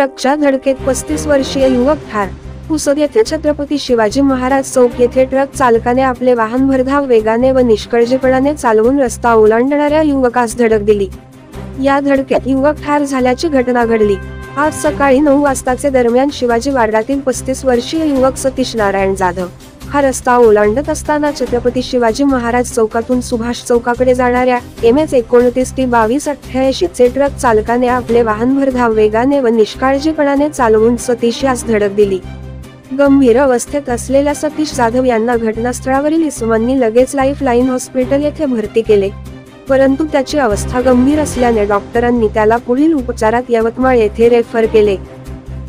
ट्रकच्या धडकेत 35 वर्षीय युवक ठार. पुसद येथे छत्रपती शिवाजी महाराज चौक येथे ट्रक चालकाने आपले वाहन भरधाव वेगाने व निष्काळजीपणाने चालवून रस्ता ओलांडणाऱ्या युवकास धडक दिली. या धडकेत युवक ठार झाल्याची घटना घडली. आज सकाळी 9 वाजताचे दरम्यान शिवाजी वार्डातील 35 वर्षीय युवक सतीश नारायण जाधव हा रस्ता ओलांडत असताना छत्रपती शिवाजी महाराज चौकातून सुभाष चौकाकडे जाणाऱ्या MS-29T-2288 चे ट्रक चालकाने आपले वाहन भरधाव वेगाने व निष्काळजीपणाने चालवून सतीश यास धडक दिली. गंभीर अवस्थेत असलेल्या सतीश जाधव यांना घटनास्थळावरील इसमांनी लगेच लाईफलाईन हॉस्पिटल येथे भरती केले, परंतु त्याची अवस्था गंभीर असल्याने डॉक्टरांनी त्याला पुढील उपचारात यवतमाळ येथे रेफर केले.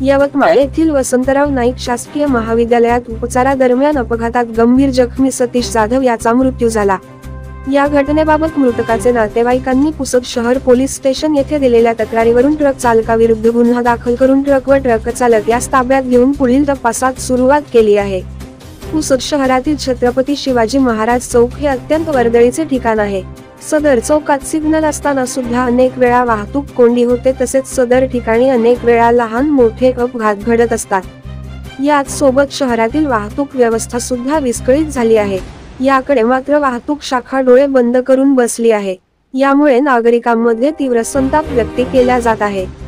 यवतमाळ येथील वसंतराव नाईक शासकीय महाविद्यालयात उपचारादरम्यान अपघातात गंभीर जखमी सतीश जाधव याचा मृत्यू झाला. या घटनेबाबत मृतकाचे नातेवाईकांनी पुसद शहर पोलीस स्टेशन येथे दिलेल्या तक्रारीवरून ट्रक चालकाविरुद्ध गुन्हा दाखल करून ट्रक व ट्रक चालक यास ताब्यात घेऊन पुढील तपासात सुरुवात केली आहे. पुसद शहरातील छत्रपती शिवाजी महाराज चौक हे अत्यंत वर्दळीचे ठिकाण आहे. सदर चौकात सिग्नल असताना सुद्धा अनेक वेळा वाहतूक कोंडी होते, तसेच सदर ठिकाणी अनेक वेळा लहान मोठे अपघात घडत असतात. याच सोबत शहरातील वाहतूक व्यवस्था सुद्धा विस्कळीत झाली आहे. याकडे मात्र वाहतूक शाखा डोळे बंद करून बसली आहे. यामुळे नागरिकांमध्ये तीव्र संताप व्यक्त केला जात आहे.